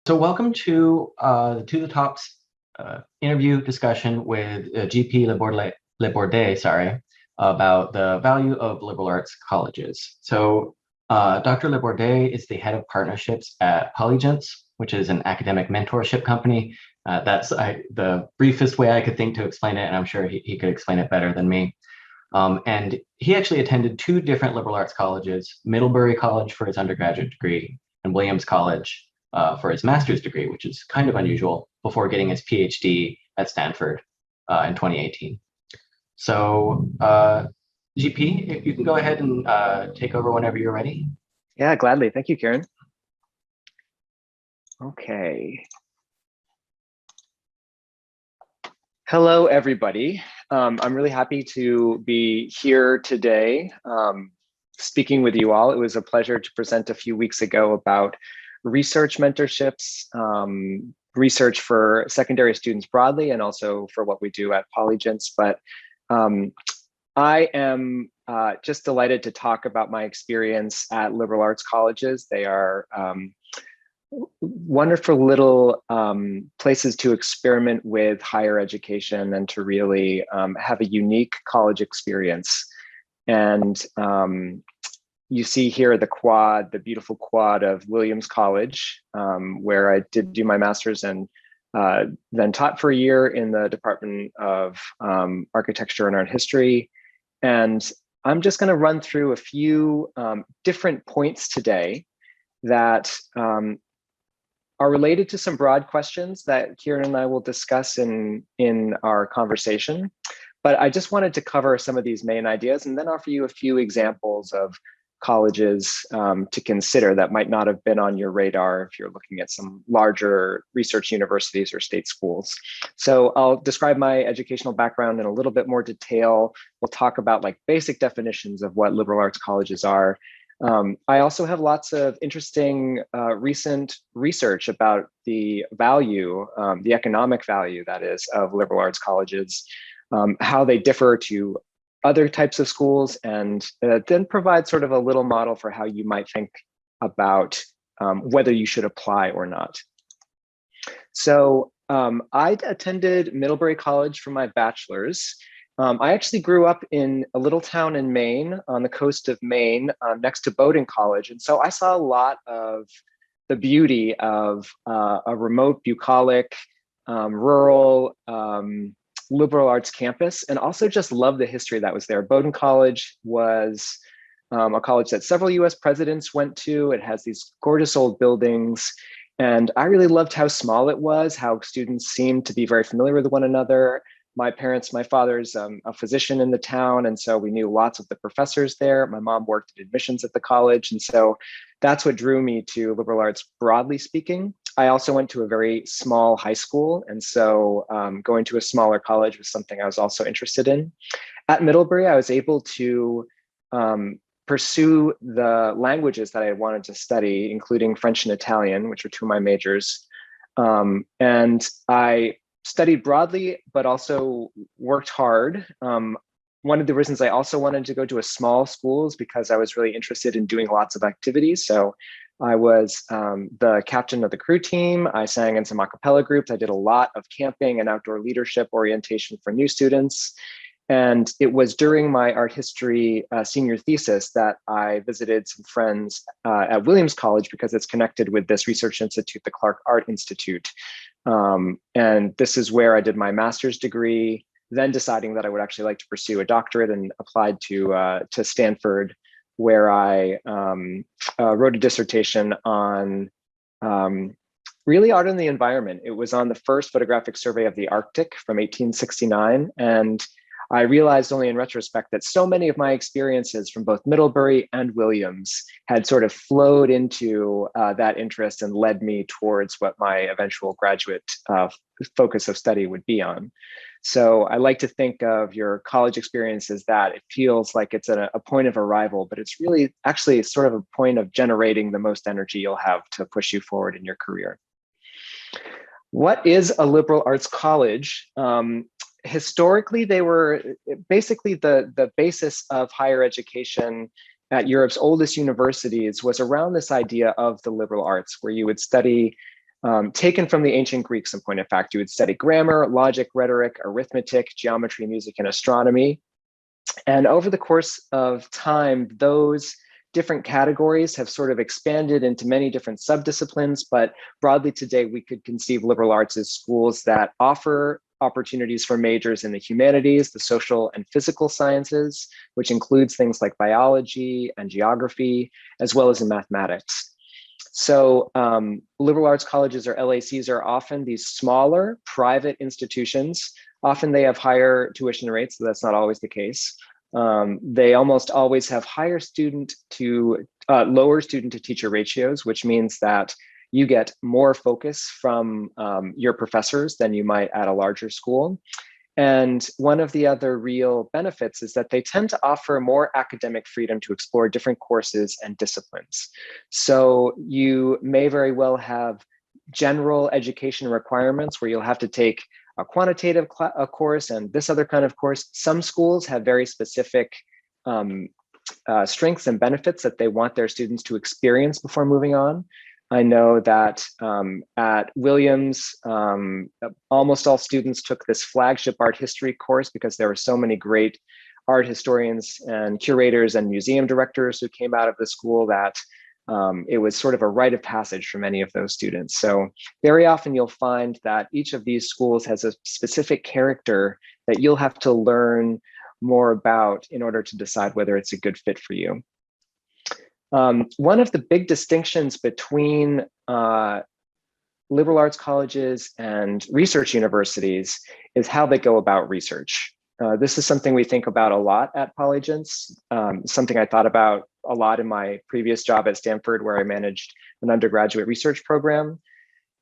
So welcome to the Tops interview discussion with GP LeBourdais, sorry, about the value of liberal arts colleges. So Dr. LeBourdais is the head of partnerships at Polygence, which is an academic mentorship company. That's the briefest way I could think to explain it, and I'm sure he could explain it better than me. And he actually attended two different liberal arts colleges, Middlebury College for his undergraduate degree and Williams College for his master's degree, which is kind of unusual, before getting his PhD at Stanford in 2018. So GP, if you can go ahead and take over whenever you're ready. Yeah, gladly. Thank you, Kieran. Okay. Hello, everybody. I'm really happy to be here today speaking with you all. It was a pleasure to present a few weeks ago about research mentorships, research for secondary students broadly, and also for what we do at Polygence. But I am just delighted to talk about my experience at liberal arts colleges. They are wonderful little places to experiment with higher education and to really have a unique college experience. And you see here the beautiful quad of Williams College, where I did do my master's and then taught for a year in the Department of Architecture and Art History. And I'm just going to run through a few different points today that are related to some broad questions that Kieran and I will discuss in our conversation. But I just wanted to cover some of these main ideas and then offer you a few examples of colleges to consider that might not have been on your radar if you're looking at some larger research universities or state schools. So I'll describe my educational background in a little bit more detail. We'll talk about like basic definitions of what liberal arts colleges are. I also have lots of interesting recent research about the value, the economic value that is of liberal arts colleges, how they differ to other types of schools, and then provide sort of a little model for how you might think about whether you should apply or not. So I attended Middlebury College for my bachelor's. I actually grew up in a little town in Maine, on the coast of Maine, next to Bowdoin College. And so I saw a lot of the beauty of a remote, bucolic, rural, liberal arts campus, and also just love the history that was there. Bowdoin College was a college that several US presidents went to. It has these gorgeous old buildings. And I really loved how small it was, how students seemed to be very familiar with one another. My father's a physician in the town, and so we knew lots of the professors there. My mom worked in admissions at the college, and so that's what drew me to liberal arts, broadly speaking. I also went to a very small high school, and so going to a smaller college was something I was also interested in. At Middlebury, I was able to pursue the languages that I wanted to study, including French and Italian, which are two of my majors. And I studied broadly, but also worked hard. One of the reasons I also wanted to go to a small school is because I was really interested in doing lots of activities. So I was the captain of the crew team. I sang in some a cappella groups. I did a lot of camping and outdoor leadership orientation for new students. And it was during my art history senior thesis that I visited some friends at Williams College because it's connected with this research institute, the Clark Art Institute. And this is where I did my master's degree, then deciding that I would actually like to pursue a doctorate and applied to Stanford, where I wrote a dissertation on really art and the environment. It was on the first photographic survey of the Arctic from 1869. And I realized only in retrospect that so many of my experiences from both Middlebury and Williams had sort of flowed into that interest and led me towards what my eventual graduate focus of study would be on. So I like to think of your college experience as that. It feels like it's a point of arrival, but it's really actually sort of a point of generating the most energy you'll have to push you forward in your career. What is a liberal arts college? Historically, they were basically the basis of higher education at Europe's oldest universities was around this idea of the liberal arts, where you would study taken from the ancient Greeks in point of fact. You would study grammar, logic, rhetoric, arithmetic, geometry, music, and astronomy. And over the course of time, those different categories have sort of expanded into many different subdisciplines, but broadly today, we could conceive liberal arts as schools that offer opportunities for majors in the humanities, the social and physical sciences, which includes things like biology and geography, as well as in mathematics. So liberal arts colleges, or LACs, are often these smaller private institutions. Often they have higher tuition rates, so that's not always the case. They almost always have lower student to teacher ratios, which means that you get more focus from your professors than you might at a larger school. And one of the other real benefits is that they tend to offer more academic freedom to explore different courses and disciplines. So you may very well have general education requirements where you'll have to take a quantitative course and this other kind of course. Some schools have very specific strengths and benefits that they want their students to experience before moving on. I know that at Williams, almost all students took this flagship art history course because there were so many great art historians and curators and museum directors who came out of the school that it was sort of a rite of passage for many of those students. So very often you'll find that each of these schools has a specific character that you'll have to learn more about in order to decide whether it's a good fit for you. One of the big distinctions between liberal arts colleges and research universities is how they go about research. This is something we think about a lot at Polygence, something I thought about a lot in my previous job at Stanford, where I managed an undergraduate research program.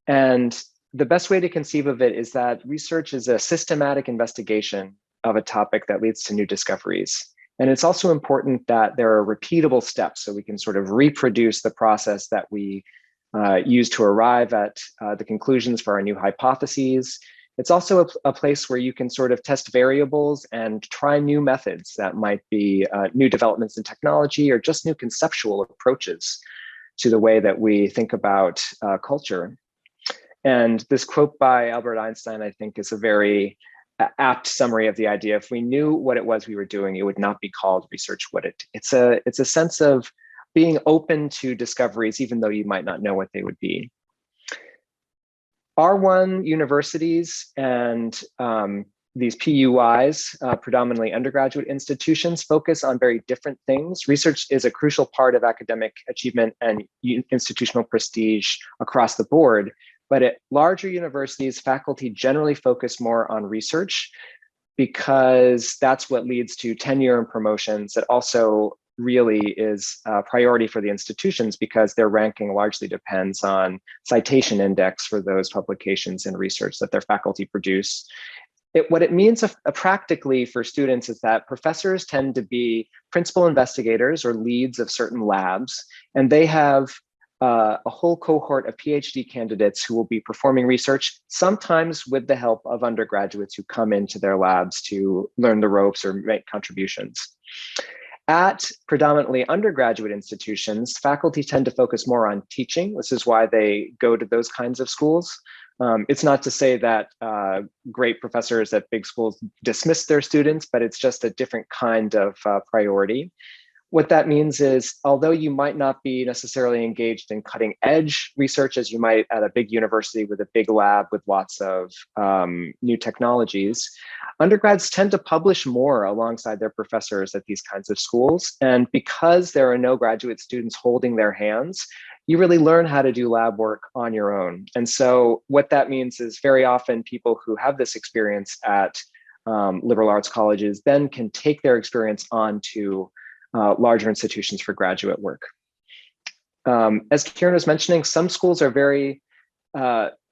And the best way to conceive of it is that research is a systematic investigation of a topic that leads to new discoveries. And it's also important that there are repeatable steps so we can sort of reproduce the process that we use to arrive at the conclusions for our new hypotheses. It's also a place where you can sort of test variables and try new methods that might be new developments in technology or just new conceptual approaches to the way that we think about culture. And this quote by Albert Einstein, I think, is a very apt summary of the idea. If we knew what it was we were doing, it would not be called research. It's a sense of being open to discoveries, even though you might not know what they would be. R1 universities and these PUIs, predominantly undergraduate institutions, focus on very different things. Research is a crucial part of academic achievement and institutional prestige across the board. But at larger universities, faculty generally focus more on research because that's what leads to tenure and promotions. It also really is a priority for the institutions because their ranking largely depends on citation index for those publications and research that their faculty produce. What it means practically for students is that professors tend to be principal investigators or leads of certain labs, and they have a whole cohort of PhD candidates who will be performing research, sometimes with the help of undergraduates who come into their labs to learn the ropes or make contributions. At predominantly undergraduate institutions, faculty tend to focus more on teaching. This is why they go to those kinds of schools. It's not to say that great professors at big schools dismiss their students, but it's just a different kind of priority. What that means is, although you might not be necessarily engaged in cutting edge research as you might at a big university with a big lab with lots of new technologies, undergrads tend to publish more alongside their professors at these kinds of schools. And because there are no graduate students holding their hands, you really learn how to do lab work on your own. And so what that means is very often people who have this experience at liberal arts colleges then can take their experience on to larger institutions for graduate work. As Kieran was mentioning, some schools are very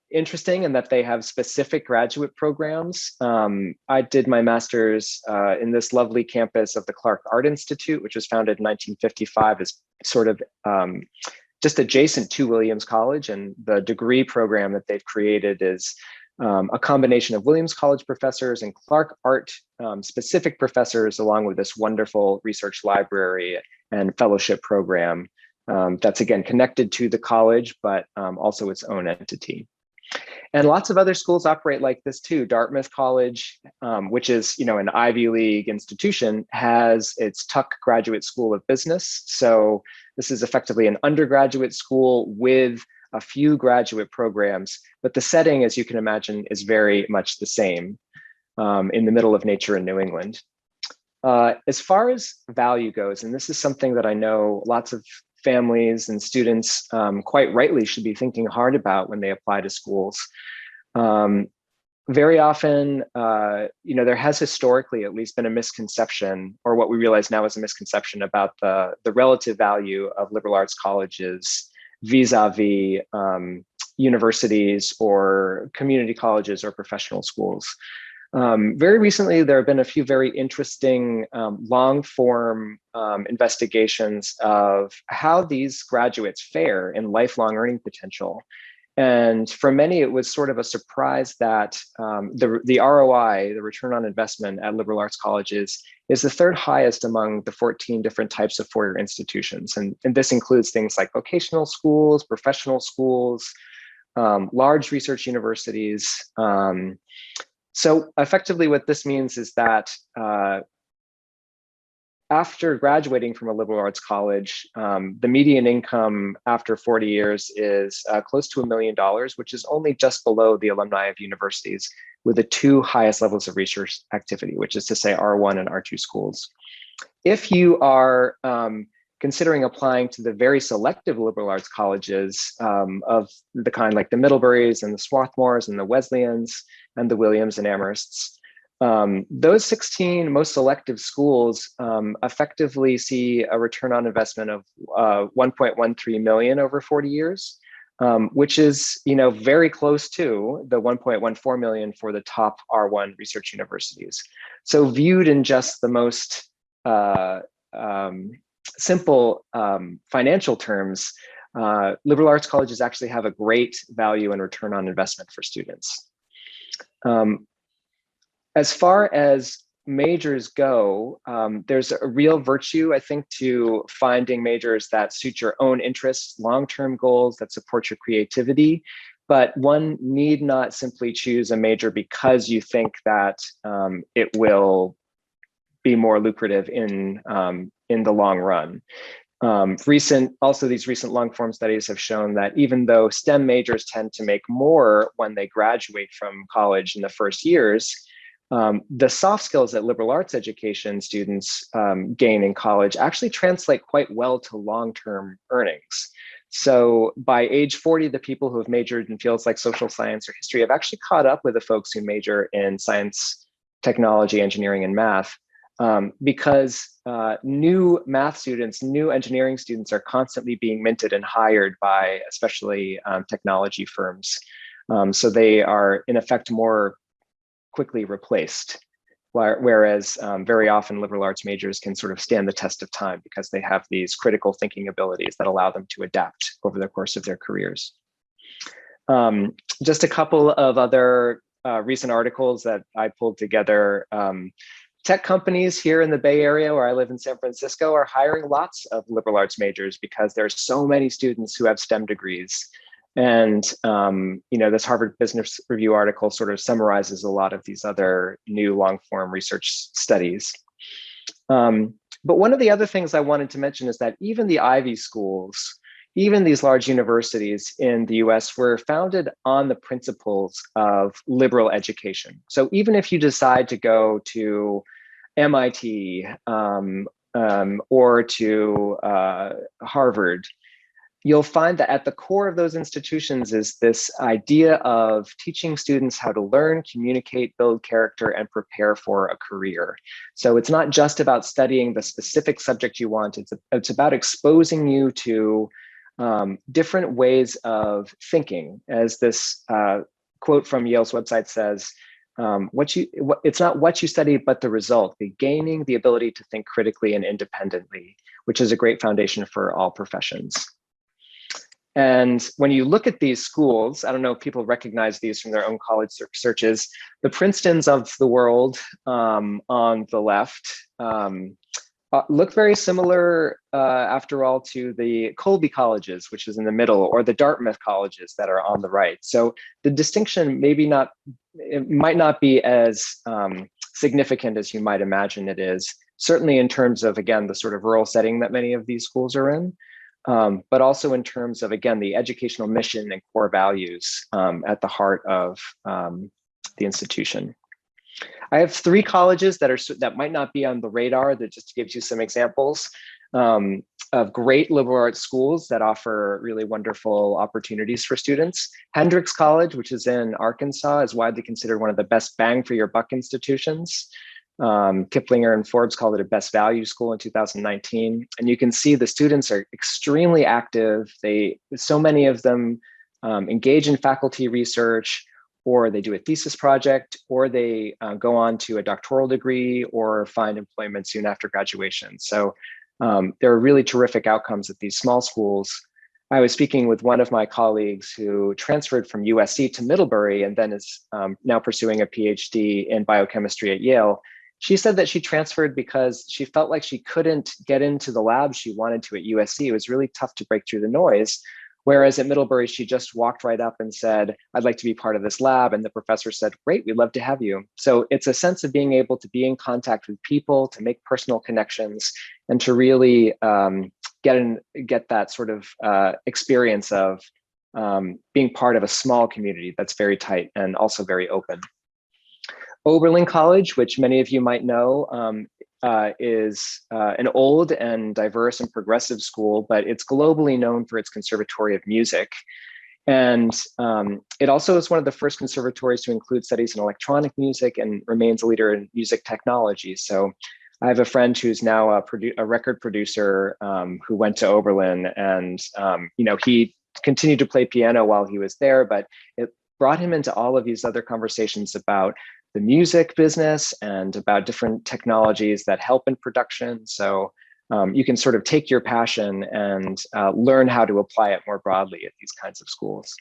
interesting in that they have specific graduate programs. I did my master's in this lovely campus of the Clark Art Institute, which was founded in 1955 as sort of just adjacent to Williams College. And the degree program that they've created is a combination of Williams College professors and Clark Art specific professors, along with this wonderful research library and fellowship program that's again connected to the college, but also its own entity. And lots of other schools operate like this too. Dartmouth College, which is an Ivy League institution, has its Tuck Graduate School of Business. So this is effectively an undergraduate school with a few graduate programs, but the setting, as you can imagine, is very much the same in the middle of nature in New England. As far as value goes, and this is something that I know lots of families and students quite rightly should be thinking hard about when they apply to schools. Very often, there has historically at least been a misconception, or what we realize now is a misconception about the relative value of liberal arts colleges vis-a-vis universities or community colleges or professional schools. Very recently, there have been a few very interesting long-form investigations of how these graduates fare in lifelong earning potential. And for many, it was sort of a surprise that the ROI, the return on investment at liberal arts colleges, is the third highest among the 14 different types of four-year institutions. And this includes things like vocational schools, professional schools, large research universities. So effectively what this means is that after graduating from a liberal arts college, the median income after 40 years is close to $1 million, which is only just below the alumni of universities with the two highest levels of research activity, which is to say R1 and R2 schools. If you are considering applying to the very selective liberal arts colleges of the kind like the Middleburys and the Swarthmores and the Wesleyans and the Williams and Amhersts, those 16 most selective schools effectively see a return on investment of 1.13 million over 40 years, which is very close to the 1.14 million for the top R1 research universities. So viewed in just the most simple financial terms, liberal arts colleges actually have a great value and return on investment for students. As far as majors go, there's a real virtue, I think, to finding majors that suit your own interests, long-term goals that support your creativity. But one need not simply choose a major because you think that it will be more lucrative in the long run. These recent long-form studies have shown that even though STEM majors tend to make more when they graduate from college in the first years, the soft skills that liberal arts education students gain in college actually translate quite well to long-term earnings. So by age 40, the people who have majored in fields like social science or history have actually caught up with the folks who major in science, technology, engineering, and math, because new math students, new engineering students are constantly being minted and hired by especially technology firms. So they are in effect more quickly replaced, whereas very often liberal arts majors can sort of stand the test of time because they have these critical thinking abilities that allow them to adapt over the course of their careers. Just a couple of other recent articles that I pulled together. Tech companies here in the Bay Area, where I live in San Francisco, are hiring lots of liberal arts majors because there's so many students who have STEM degrees. And this Harvard Business Review article sort of summarizes a lot of these other new long-form research studies. But one of the other things I wanted to mention is that even the Ivy schools, even these large universities in the US, were founded on the principles of liberal education. So even if you decide to go to MIT or to Harvard, you'll find that at the core of those institutions is this idea of teaching students how to learn, communicate, build character, and prepare for a career. So it's not just about studying the specific subject you want, it's about exposing you to different ways of thinking. As this quote from Yale's website says, it's not what you study, but the result, the gaining the ability to think critically and independently, which is a great foundation for all professions. And when you look at these schools, I don't know if people recognize these from their own college searches, the Princetons of the world on the left, look very similar, after all, to the Colby colleges, which is in the middle, or the Dartmouth colleges that are on the right. So the distinction it might not be as significant as you might imagine it is, certainly in terms of, again, the sort of rural setting that many of these schools are in, but also in terms of, again, the educational mission and core values at the heart of the institution. I have 3 colleges that might not be on the radar, that just gives you some examples of great liberal arts schools that offer really wonderful opportunities for students. Hendrix College, which is in Arkansas, is widely considered one of the best bang for your buck institutions. Kiplinger and Forbes called it a best value school in 2019. And you can see the students are extremely active. So many of them engage in faculty research, or they do a thesis project, or they go on to a doctoral degree or find employment soon after graduation. So there are really terrific outcomes at these small schools. I was speaking with one of my colleagues who transferred from USC to Middlebury and then is now pursuing a PhD in biochemistry at Yale. She said that she transferred because she felt like she couldn't get into the lab she wanted to at USC. It was really tough to break through the noise. Whereas at Middlebury, she just walked right up and said, I'd like to be part of this lab. And the professor said, great, we'd love to have you. So it's a sense of being able to be in contact with people, to make personal connections, and to really get that sort of experience of being part of a small community that's very tight and also very open. Oberlin College, which many of you might know, is an old and diverse and progressive school, but it's globally known for its Conservatory of Music. And it also is one of the first conservatories to include studies in electronic music and remains a leader in music technology. So I have a friend who's now a record producer who went to Oberlin, and he continued to play piano while he was there, but it brought him into all of these other conversations about the music business and about different technologies that help in production. So you can sort of take your passion and learn how to apply it more broadly at these kinds of schools.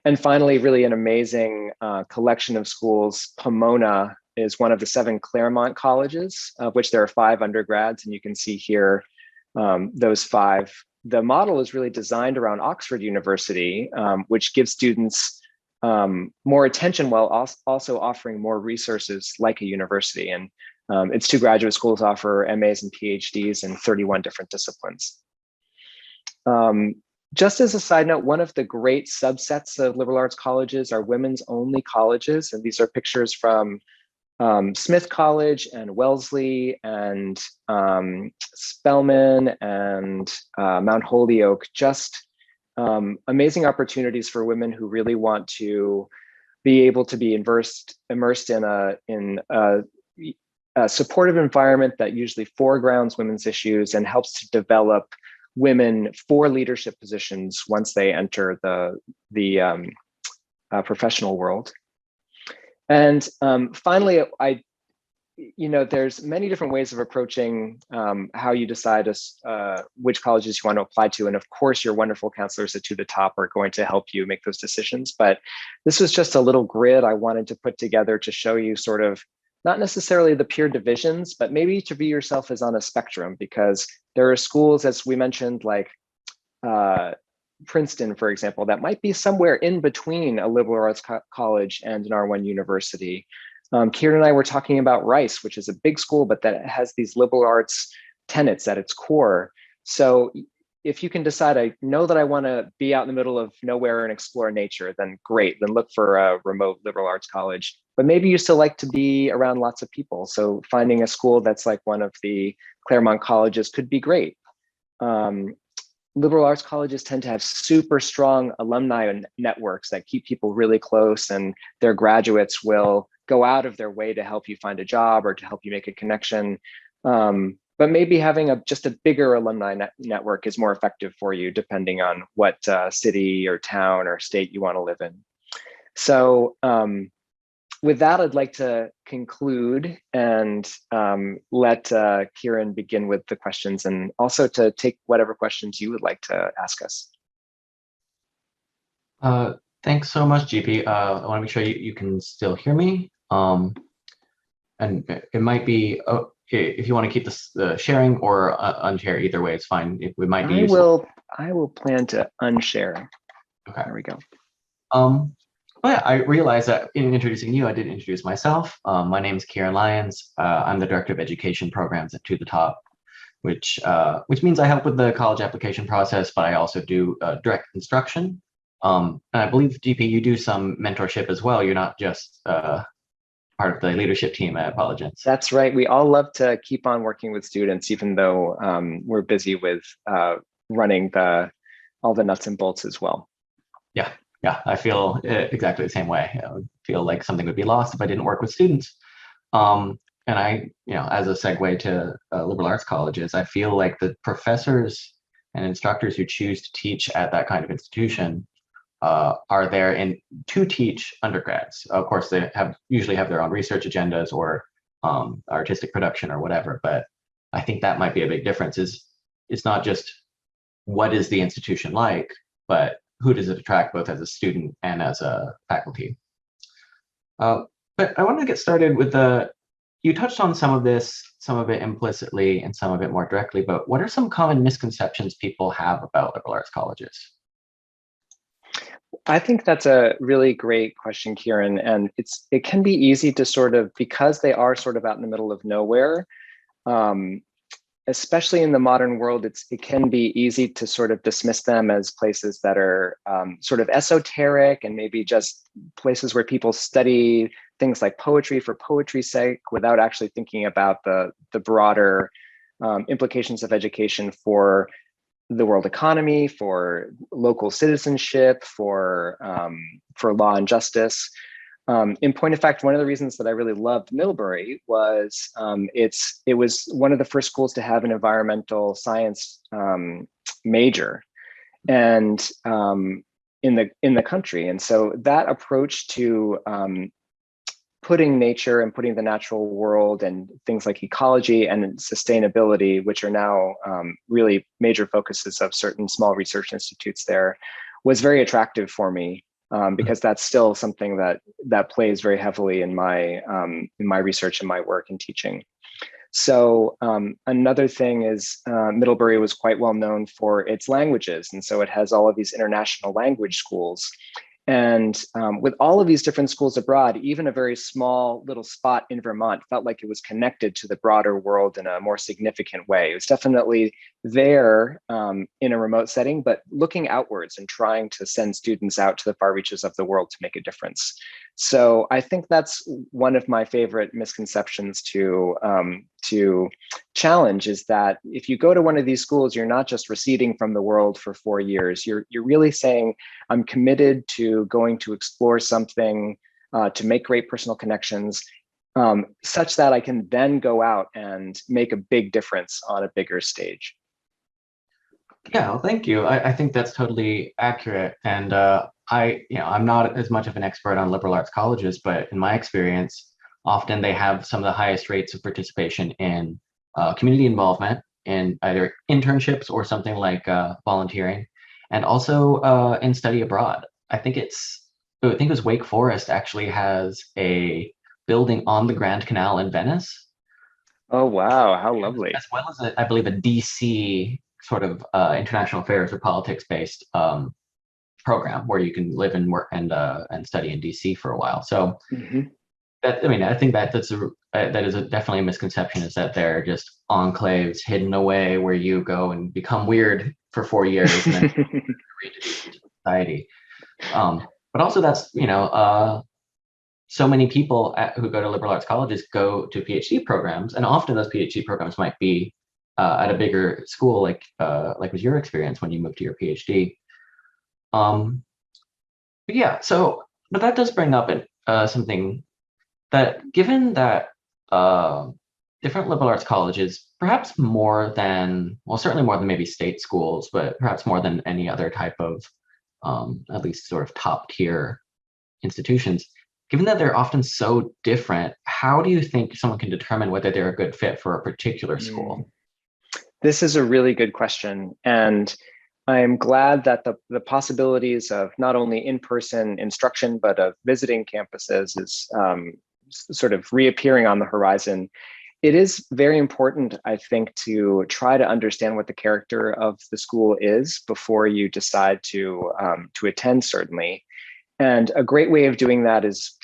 And finally, really an amazing collection of schools. Pomona is one of the 7 Claremont colleges, of which there are 5 undergrads, and you can see here those 5. The model is really designed around Oxford University, which gives students more attention while also offering more resources like a university. And its 2 graduate schools offer MAs and PhDs in 31 different disciplines. Just as a side note, one of the great subsets of liberal arts colleges are women's only colleges. And these are pictures from Smith College and Wellesley and Spelman and Mount Holyoke. Just amazing opportunities for women who really want to be able to be immersed in a supportive environment that usually foregrounds women's issues and helps to develop women for leadership positions once they enter the professional world. And finally, there's many different ways of approaching how you decide which colleges you want to apply to. And of course, your wonderful counselors at To the Top are going to help you make those decisions. But this was just a little grid I wanted to put together to show you sort of not necessarily the peer divisions, but maybe to view yourself as on a spectrum, because there are schools, as we mentioned, like Princeton, for example, that might be somewhere in between a liberal arts college and an R1 university. Kieran and I were talking about Rice, which is a big school, but that has these liberal arts tenets at its core. So if you can decide, I know that I want to be out in the middle of nowhere and explore nature, then great, then look for a remote liberal arts college. But maybe you still like to be around lots of people. So finding a school that's like one of the Claremont colleges could be great. Liberal arts colleges tend to have super strong alumni networks that keep people really close, and their graduates will go out of their way to help you find a job or to help you make a connection. But maybe having just a bigger alumni network is more effective for you, depending on what city or town or state you want to live in. So with that, I'd like to conclude and let Kieran begin with the questions, and also to take whatever questions you would like to ask us. Thanks so much, GP. I want to make sure you can still hear me. And it might be, if you want to keep this sharing or unshare, either way, it's fine. We might be I useful. will plan to unshare. Okay. There we go. But yeah, I realized that in introducing you, I did introduce myself. My name is Kieran Lyons. I'm the Director of Education Programs at To the Top, which means I help with the college application process, but I also do direct instruction. And I believe, GP, you do some mentorship as well. You're not just part of the leadership team at Apologence. That's right. We all love to keep on working with students, even though we're busy with running all the nuts and bolts as well. Yeah, I feel exactly the same way. I would feel like something would be lost if I didn't work with students. And as a segue to liberal arts colleges, I feel like the professors and instructors who choose to teach at that kind of institution are there to teach undergrads. Of course, they usually have their own research agendas or artistic production or whatever. But I think that might be a big difference. It's not just what is the institution like, but who does it attract both as a student and as a faculty. But I want to get started with you touched on some of this, some of it implicitly and some of it more directly, but what are some common misconceptions people have about liberal arts colleges? I think that's a really great question, Kieran. And it can be easy to sort of, because they are sort of out in the middle of nowhere, especially in the modern world, it can be easy to sort of dismiss them as places that are sort of esoteric and maybe just places where people study things like poetry for poetry's sake without actually thinking about the broader implications of education for the world economy, for local citizenship, for law and justice. In point of fact, one of the reasons that I really loved Middlebury was it was one of the first schools to have an environmental science major, and in the country. And so that approach to putting nature and putting the natural world and things like ecology and sustainability, which are now really major focuses of certain small research institutes there, was very attractive for me. Because that's still something that plays very heavily in my research and my work and teaching. So another thing is Middlebury was quite well known for its languages, and so it has all of these international language schools. And with all of these different schools abroad, even a very small little spot in Vermont felt like it was connected to the broader world in a more significant way. It was definitely there in a remote setting, but looking outwards and trying to send students out to the far reaches of the world to make a difference. So I think that's one of my favorite misconceptions to challenge, is that if you go to one of these schools, you're not just receding from the world for 4 years. You're really saying, I'm committed to going to explore something, to make great personal connections, such that I can then go out and make a big difference on a bigger stage. Yeah, well, thank you. I think that's totally accurate. And I'm not as much of an expert on liberal arts colleges, but in my experience, often they have some of the highest rates of participation in community involvement in either internships or something like volunteering, and also in study abroad. I think it was Wake Forest actually has a building on the Grand Canal in Venice. Oh, wow, how lovely. As well as, I believe, a DC sort of international affairs or politics-based program where you can live and work and study in DC for a while. So I think that that is definitely a misconception, is that they're just enclaves hidden away where you go and become weird for 4 years and then reintroduced into society. But also that's, so many people who go to liberal arts colleges go to PhD programs, and often those PhD programs might be at a bigger school, like was your experience when you moved to your PhD. But that does bring up something, that given that different liberal arts colleges, perhaps more than, well, certainly more than maybe state schools, but perhaps more than any other type of at least sort of top tier institutions, given that they're often so different, how do you think someone can determine whether they're a good fit for a particular school? This is a really good question. And I'm glad that the possibilities of not only in-person instruction, but of visiting campuses is sort of reappearing on the horizon. it is very important, I think, to try to understand what the character of the school is before you decide to attend, certainly. And a great way of doing that is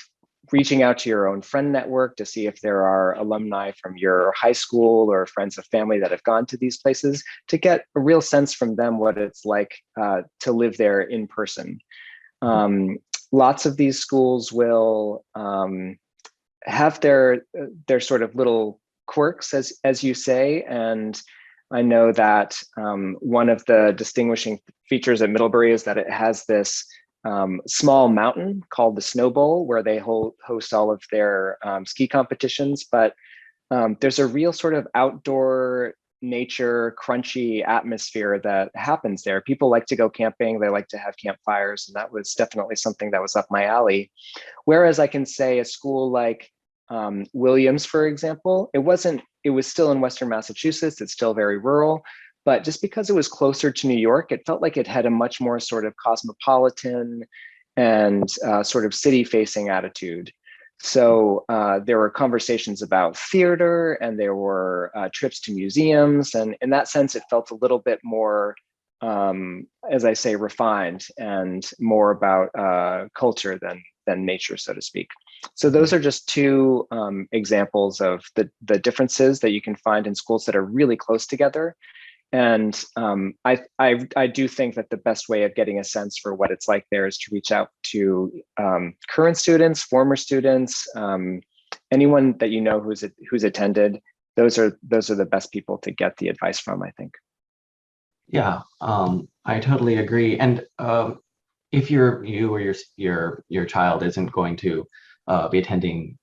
reaching out to your own friend network to see if there are alumni from your high school or friends of family that have gone to these places, to get a real sense from them what it's like to live there in person. Lots of these schools will have their sort of little quirks, as you say, and I know that one of the distinguishing features at Middlebury is that it has this small mountain called the Snow Bowl, where they host all of their ski competitions. But there's a real sort of outdoor nature, crunchy atmosphere that happens there. People like to go camping. They like to have campfires. And that was definitely something that was up my alley. Whereas I can say a school like Williams, for example, it was still in Western Massachusetts. It's still very rural. But just because it was closer to New York, it felt like it had a much more sort of cosmopolitan and sort of city-facing attitude. So there were conversations about theater, and there were trips to museums. And in that sense, it felt a little bit more, as I say, refined and more about culture than nature, so to speak. So those are just two examples of the differences that you can find in schools that are really close together. And I do think that the best way of getting a sense for what it's like there is to reach out to current students, former students, anyone that you know who's attended. Those are the best people to get the advice from, I think. Yeah, I totally agree. And if you or your child isn't going to be attending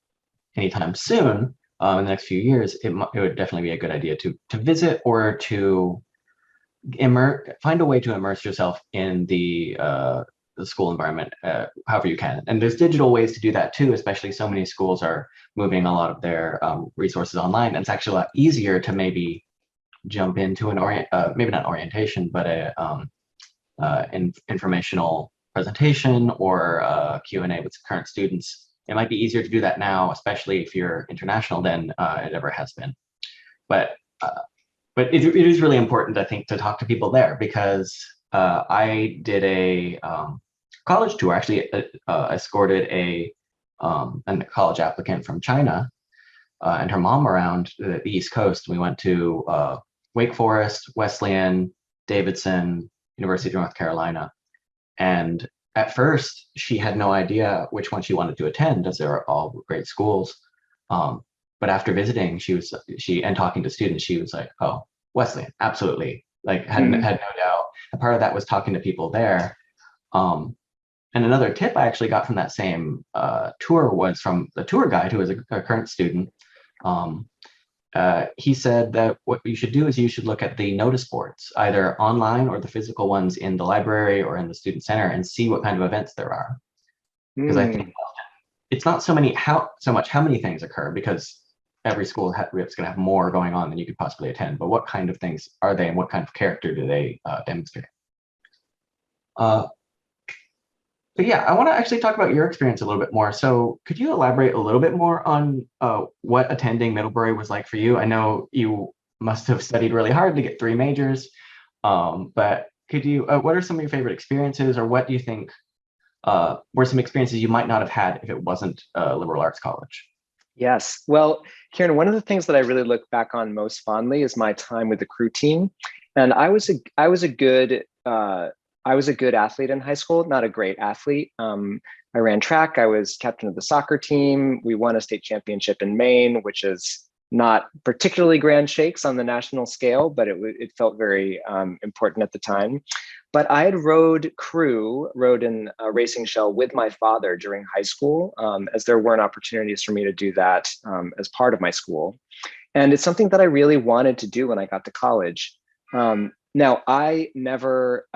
anytime soon, in the next few years, it would definitely be a good idea to visit or to find a way to immerse yourself in the school environment, however you can. And there's digital ways to do that too, especially so many schools are moving a lot of their resources online. And it's actually a lot easier to maybe jump into maybe not orientation, but informational presentation or Q&A with current students. It might be easier to do that now, especially if you're international, than it ever has been. But it is really important, I think, to talk to people there, because I did a college tour. Actually, escorted a college applicant from China and her mom around the East Coast. We went to Wake Forest, Wesleyan, Davidson, University of North Carolina, and at first, she had no idea which one she wanted to attend, as they were all great schools. But after visiting, and talking to students, she was like, "Oh, Wesleyan, absolutely!" Like had no doubt. And part of that was talking to people there. And another tip I actually got from that same tour was from the tour guide, who was a current student. He said that what you should do is you should look at the notice boards, either online or the physical ones in the library or in the student center, and see what kind of events there are. Because I think it's not so much how many things occur, because every school is going to have more going on than you could possibly attend. But what kind of things are they, and what kind of character do they demonstrate? But yeah, I want to actually talk about your experience a little bit more. So could you elaborate a little bit more on what attending Middlebury was like for you? I know you must have studied really hard to get 3 majors, but could you, what are some of your favorite experiences, or what do you think were some experiences you might not have had if it wasn't a liberal arts college? Yes. Well, Kieran, one of the things that I really look back on most fondly is my time with the crew team. And I was a good athlete in high school, not a great athlete. I ran track. I was captain of the soccer team. We won a state championship in Maine, which is not particularly grand shakes on the national scale, but it felt very important at the time. But I had rode in a racing shell with my father during high school, as there weren't opportunities for me to do that as part of my school. And it's something that I really wanted to do when I got to college. Now, I never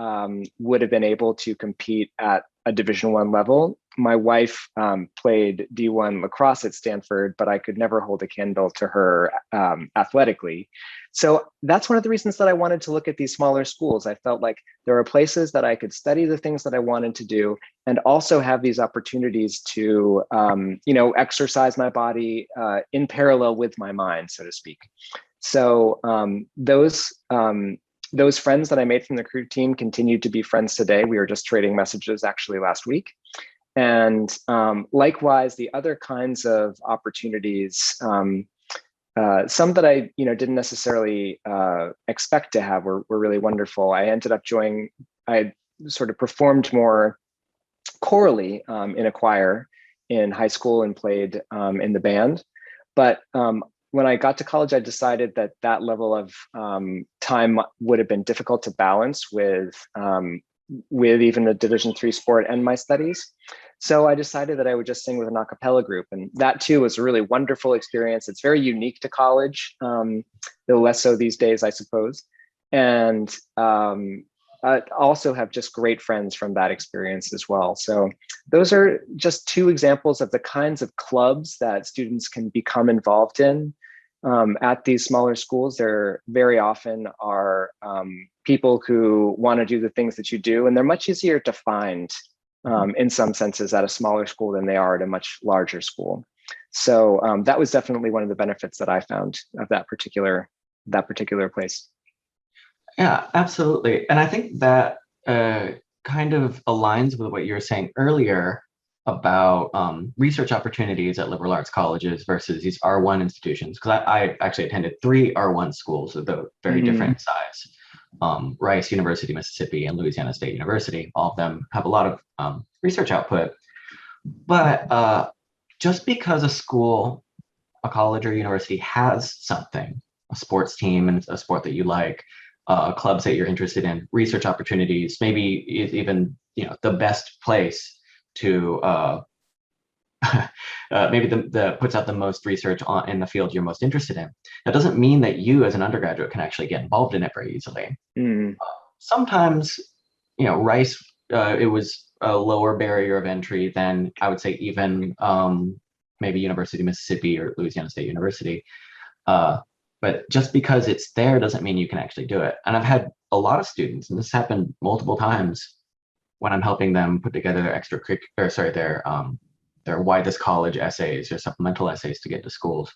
would have been able to compete at a Division I level my wife played D1 lacrosse at Stanford, but I could never hold a candle to her athletically. So that's one of the reasons that I wanted to look at these smaller schools. I felt like there are places that I could study the things that I wanted to do and also have these opportunities to, exercise my body in parallel with my mind, so to speak. So those friends that I made from the crew team continue to be friends today. We were just trading messages actually last week. And likewise, the other kinds of opportunities, some that I didn't necessarily expect to have were really wonderful. I ended up I sort of performed more chorally in a choir in high school and played in the band. But when I got to college, I decided that that level of time would have been difficult to balance with even a Division III sport and my studies. So I decided that I would just sing with an a cappella group. And that too was a really wonderful experience. It's very unique to college, though less so these days, I suppose. And I also have just great friends from that experience as well. So those are just two examples of the kinds of clubs that students can become involved in at these smaller schools. There very often are people who want to do the things that you do, and they're much easier to find in some senses at a smaller school than they are at a much larger school. So that was definitely one of the benefits that I found of that particular place. Yeah, absolutely. And I think that kind of aligns with what you were saying earlier about research opportunities at liberal arts colleges versus these R1 institutions. Because I actually attended 3 R1 schools of the very different size. Rice University, Mississippi, and Louisiana State University. All of them have a lot of research output. But just because a school, a college or university has something, a sports team and a sport that you like, clubs that you're interested in, research opportunities, maybe even the best place to maybe the puts out the most research in the field you're most interested in. That doesn't mean that you as an undergraduate can actually get involved in it very easily. Sometimes, Rice, it was a lower barrier of entry than I would say even maybe University of Mississippi or Louisiana State University. But just because it's there doesn't mean you can actually do it. And I've had a lot of students, and this happened multiple times when I'm helping them put together their why this college essays or supplemental essays to get to schools.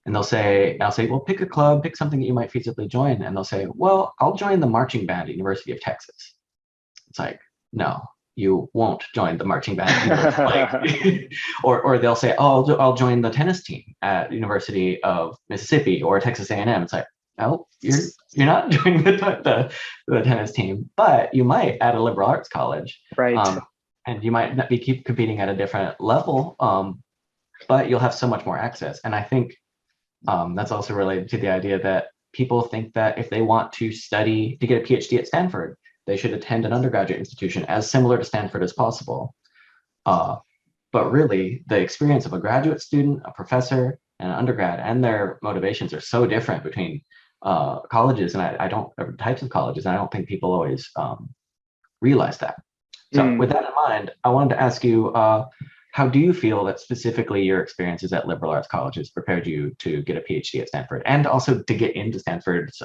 And I'll say, well, pick a club, pick something that you might feasibly join. And they'll say, well, I'll join the marching band at University of Texas. It's like, no, you won't join the marching band. or they'll say, oh, I'll join the tennis team at University of Mississippi or Texas A&M. It's like, no, you're not joining the tennis team, but you might at a liberal arts college. Right. And you might not be keep competing at a different level, but you'll have so much more access. And I think that's also related to the idea that people think that if they want to study to get a PhD at Stanford, they should attend an undergraduate institution as similar to Stanford as possible. But really, the experience of a graduate student, a professor, and an undergrad, and their motivations are so different between colleges, and types of colleges, and I don't think people always realize that. So with that in mind, I wanted to ask you, how do you feel that specifically your experiences at liberal arts colleges prepared you to get a PhD at Stanford and also to get into Stanford's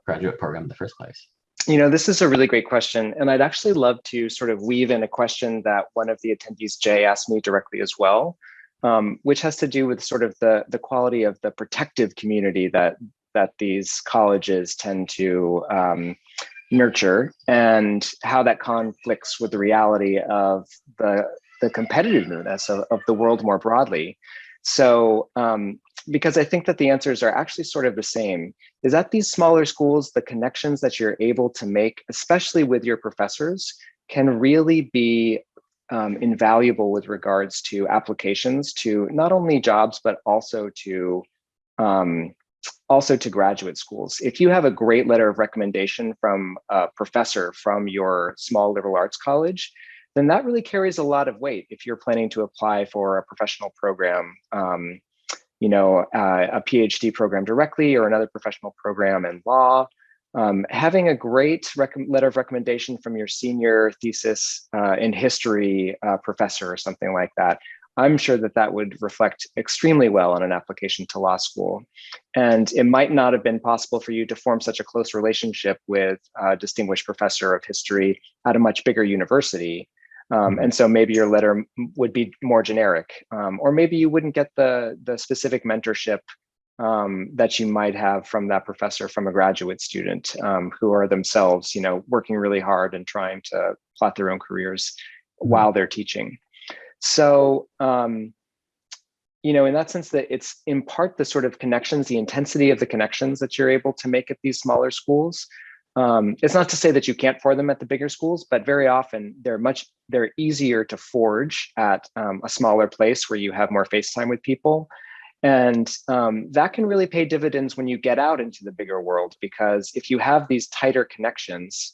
graduate program in the first place? This is a really great question. And I'd actually love to sort of weave in a question that one of the attendees, Jay, asked me directly as well, which has to do with sort of the quality of the protective community that these colleges tend to nurture, and how that conflicts with the reality of the competitiveness of the world more broadly. So because I think that the answers are actually sort of the same, is at these smaller schools, the connections that you're able to make, especially with your professors, can really be invaluable with regards to applications to not only jobs, but also to graduate schools. If you have a great letter of recommendation from a professor from your small liberal arts college, then that really carries a lot of weight if you're planning to apply for a professional program, a PhD program directly, or another professional program in law, Having a great letter of recommendation from your senior thesis in history professor or something like that, I'm sure that that would reflect extremely well on an application to law school. And it might not have been possible for you to form such a close relationship with a distinguished professor of history at a much bigger university. And so maybe your letter would be more generic, or maybe you wouldn't get the specific mentorship that you might have from that professor from a graduate student who are themselves, working really hard and trying to plot their own careers while they're teaching. So, in that sense, that it's in part the sort of connections, the intensity of the connections that you're able to make at these smaller schools. It's not to say that you can't form them at the bigger schools, but very often they're easier to forge at a smaller place where you have more face time with people. And that can really pay dividends when you get out into the bigger world, because if you have these tighter connections,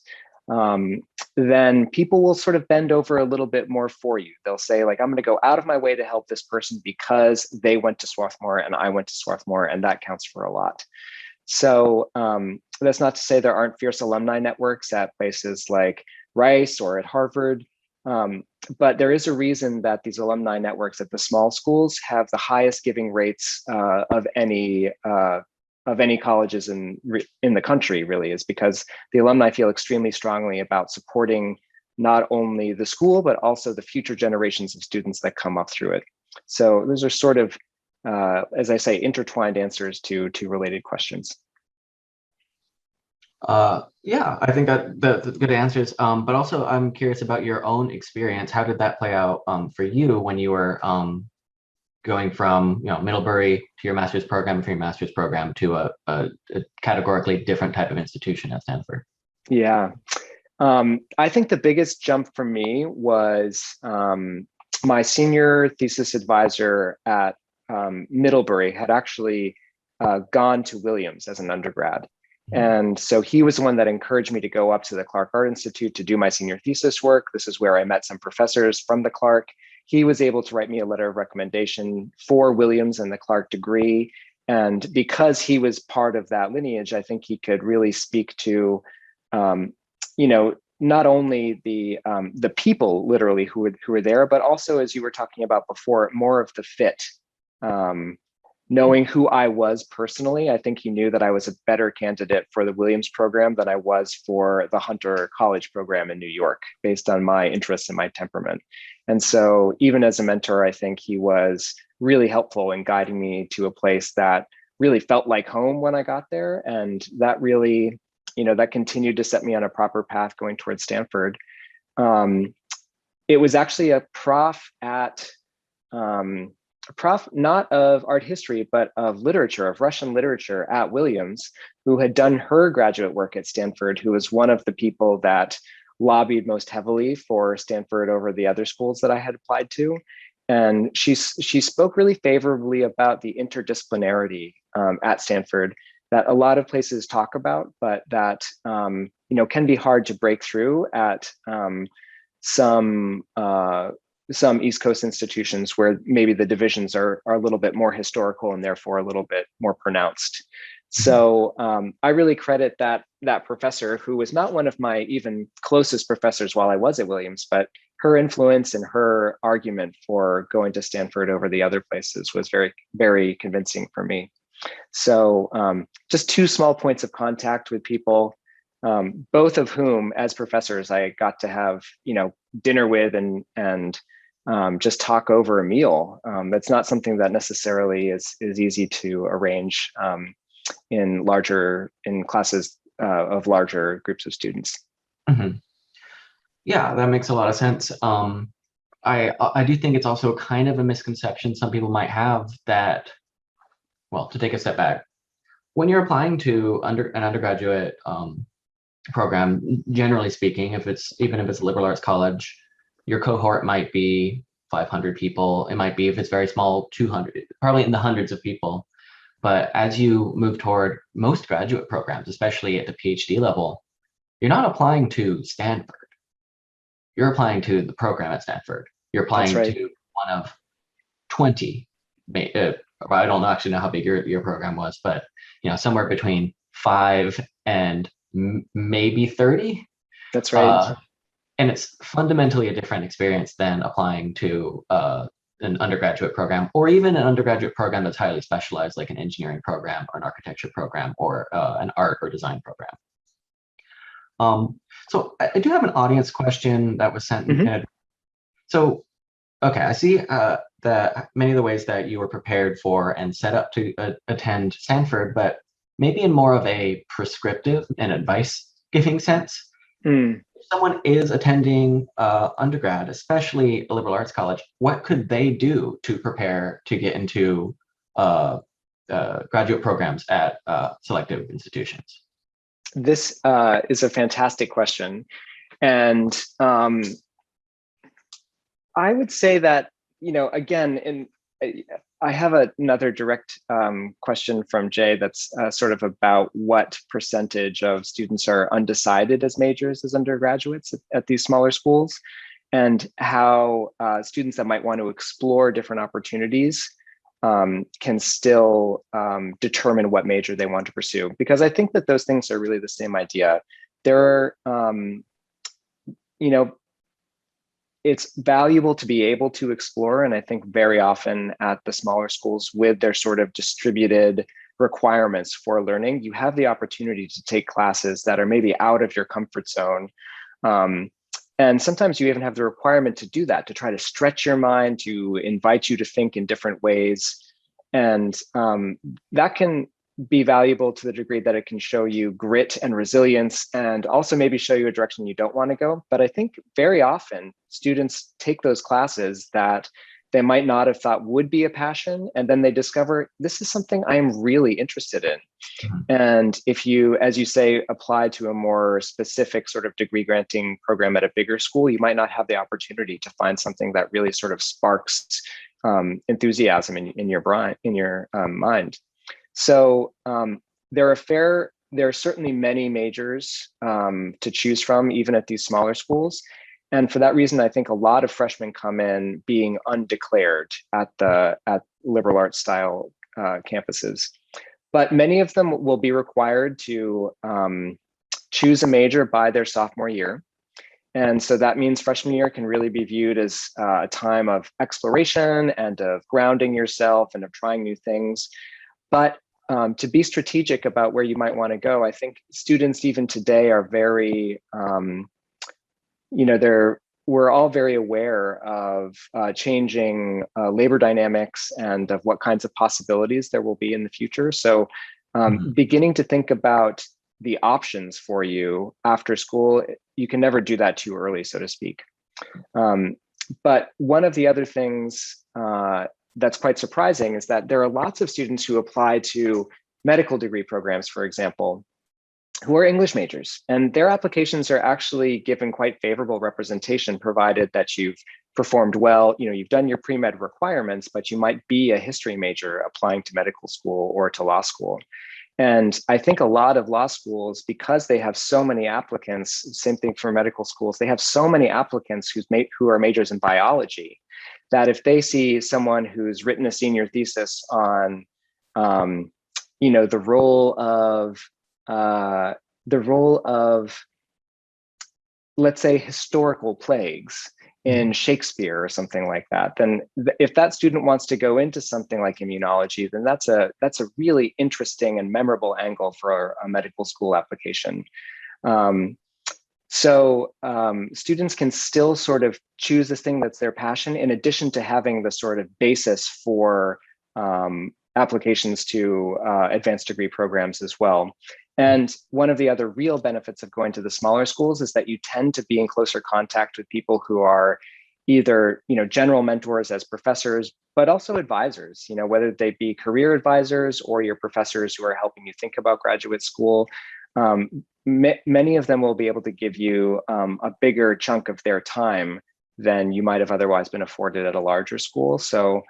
then people will sort of bend over a little bit more for you. They'll say, like, I'm going to go out of my way to help this person because they went to Swarthmore and I went to Swarthmore, and that counts for a lot. So that's not to say there aren't fierce alumni networks at places like Rice or at Harvard. But there is a reason that these alumni networks at the small schools have the highest giving rates of any colleges in the country, really, is because the alumni feel extremely strongly about supporting not only the school, but also the future generations of students that come up through it. So those are sort of, as I say, intertwined answers to related questions. Yeah, I think that's good answers. But also I'm curious about your own experience. How did that play out for you when you were going from Middlebury to your master's program, from your master's program to a categorically different type of institution at Stanford? Yeah, I think the biggest jump for me was my senior thesis advisor at Middlebury had actually gone to Williams as an undergrad. And so he was the one that encouraged me to go up to the Clark Art Institute to do my senior thesis work. This is where I met some professors from the Clark. He was able to write me a letter of recommendation for Williams and the Clark degree. And because he was part of that lineage, I think he could really speak to, not only the people literally who were there, but also, as you were talking about before, more of the fit. Knowing who I was personally, I think he knew that I was a better candidate for the Williams program than I was for the Hunter College program in New York, based on my interests and my temperament. And so even as a mentor, I think he was really helpful in guiding me to a place that really felt like home when I got there. And that really, that continued to set me on a proper path going towards Stanford. It was actually a prof not of art history, but of literature, of Russian literature at Williams, who had done her graduate work at Stanford, who was one of the people that lobbied most heavily for Stanford over the other schools that I had applied to. And she spoke really favorably about the interdisciplinarity at Stanford that a lot of places talk about, but that can be hard to break through at some East Coast institutions where maybe the divisions are a little bit more historical and therefore a little bit more pronounced. So I really credit that professor, who was not one of my even closest professors while I was at Williams, but her influence and her argument for going to Stanford over the other places was very, very convincing for me. So just two small points of contact with people, both of whom, as professors, I got to have dinner with and just talk over a meal. That's not something that necessarily is easy to arrange in classes of larger groups of students. Mm-hmm. Yeah, that makes a lot of sense. I do think it's also kind of a misconception some people might have that, well, to take a step back, when you're applying to an undergraduate program, generally speaking, even if it's a liberal arts college, your cohort might be 500 people. It might be, if it's very small, 200, probably in the hundreds of people. But as you move toward most graduate programs, especially at the PhD level, you're not applying to Stanford. You're applying to the program at Stanford. You're applying to one of 20. I don't actually know how big your program was, but somewhere between 5 and maybe 30. That's right. And it's fundamentally a different experience than applying to an undergraduate program, or even an undergraduate program that's highly specialized, like an engineering program or an architecture program or an art or design program. So I do have an audience question that was sent Mhm. in. So, okay, I see that many of the ways that you were prepared for and set up to attend Stanford, but maybe in more of a prescriptive and advice-giving sense. Mm. If someone is attending undergrad, especially a liberal arts college, what could they do to prepare to get into graduate programs at selective institutions? This is a fantastic question. And I would say that, again, I have another direct question from Jay that's sort of about what percentage of students are undecided as majors as undergraduates at these smaller schools, and how students that might want to explore different opportunities can still determine what major they want to pursue. Because I think that those things are really the same idea. There are, it's valuable to be able to explore. And I think very often at the smaller schools, with their sort of distributed requirements for learning, you have the opportunity to take classes that are maybe out of your comfort zone. And sometimes you even have the requirement to do that, to try to stretch your mind, to invite you to think in different ways. And that can be valuable to the degree that it can show you grit and resilience, and also maybe show you a direction you don't want to go. But I think very often students take those classes that they might not have thought would be a passion, and then they discover this is something I am really interested in. Mhm. And if you, as you say, apply to a more specific sort of degree granting program at a bigger school, you might not have the opportunity to find something that really sort of sparks enthusiasm in your mind. So there are certainly many majors to choose from, even at these smaller schools. And for that reason, I think a lot of freshmen come in being undeclared at liberal arts style campuses. But many of them will be required to choose a major by their sophomore year. And so that means freshman year can really be viewed as a time of exploration and of grounding yourself and of trying new things. But to be strategic about where you might want to go, I think students even today are very, we're all very aware of changing labor dynamics and of what kinds of possibilities there will be in the future. So beginning to think about the options for you after school, you can never do that too early, so to speak. But one of the other things that's quite surprising is that there are lots of students who apply to medical degree programs, for example, who are English majors, and their applications are actually given quite favorable representation, provided that you've performed well. You've done your pre-med requirements, but you might be a history major applying to medical school or to law school. And I think a lot of law schools, because they have so many applicants, same thing for medical schools, they have so many applicants who are majors in biology, that if they see someone who's written a senior thesis on, the role of, let's say, historical plagues in Shakespeare or something like that, then if that student wants to go into something like immunology, then that's a really interesting and memorable angle for a medical school application. So students can still sort of choose this thing that's their passion, in addition to having the sort of basis for applications to advanced degree programs as well. And one of the other real benefits of going to the smaller schools is that you tend to be in closer contact with people who are either, general mentors as professors, but also advisors, whether they be career advisors or your professors who are helping you think about graduate school. Many of them will be able to give you a bigger chunk of their time than you might have otherwise been afforded at a larger school. So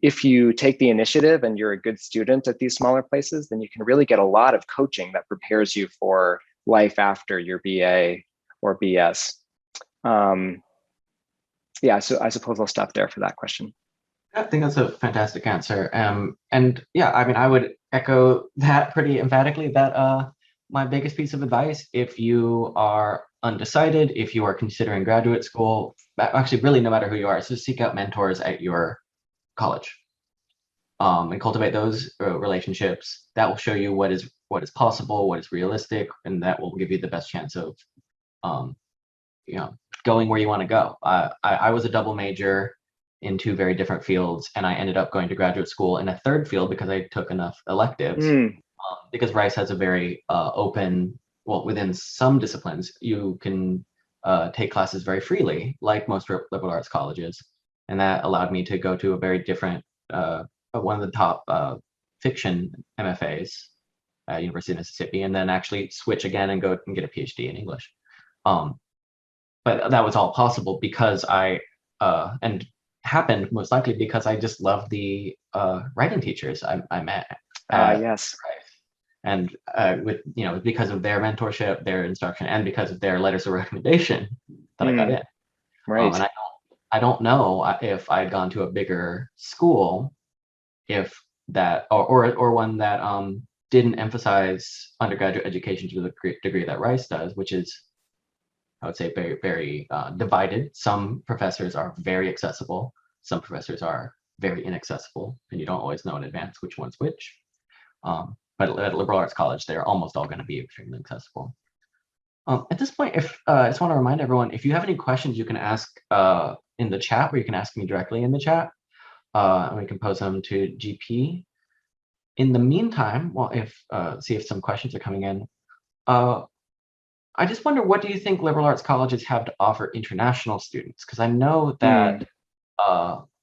if you take the initiative and you're a good student at these smaller places, then you can really get a lot of coaching that prepares you for life after your BA or BS. Yeah, so I suppose I'll stop there for that question. I think that's a fantastic answer. And yeah, I mean, I would echo that pretty emphatically, that my biggest piece of advice, if you are undecided, if you are considering graduate school, actually really no matter who you are, is just seek out mentors at your college, and cultivate those relationships. That will show you what is possible, what is realistic, and that will give you the best chance of um, you know, going where you want to go. I was a double major in two very different fields, and I ended up going to graduate school in a third field because I took enough electives. Because Rice has a very open, well, within some disciplines, you can take classes very freely, like most liberal arts colleges. And that allowed me to go to a very different, one of the top fiction MFAs at University of Mississippi, and then actually switch again and go and get a PhD in English. But that was all possible because and happened most likely because I just loved the writing teachers I met at Yes. Rice. And with because of their mentorship, their instruction, and because of their letters of recommendation that I got in. Right. And I don't know if I'd gone to a bigger school, if that or one that didn't emphasize undergraduate education to the degree that Rice does, which is, I would say, very, very divided. Some professors are very accessible. Some professors are very inaccessible, and you don't always know in advance which one's which. But at liberal arts college, they're almost all going to be extremely accessible. At this point, if I just want to remind everyone, if you have any questions, you can ask in the chat, or you can ask me directly in the chat, and we can pose them to GP. In the meantime, well, see if some questions are coming in. I just wonder, what do you think liberal arts colleges have to offer international students? Because I know that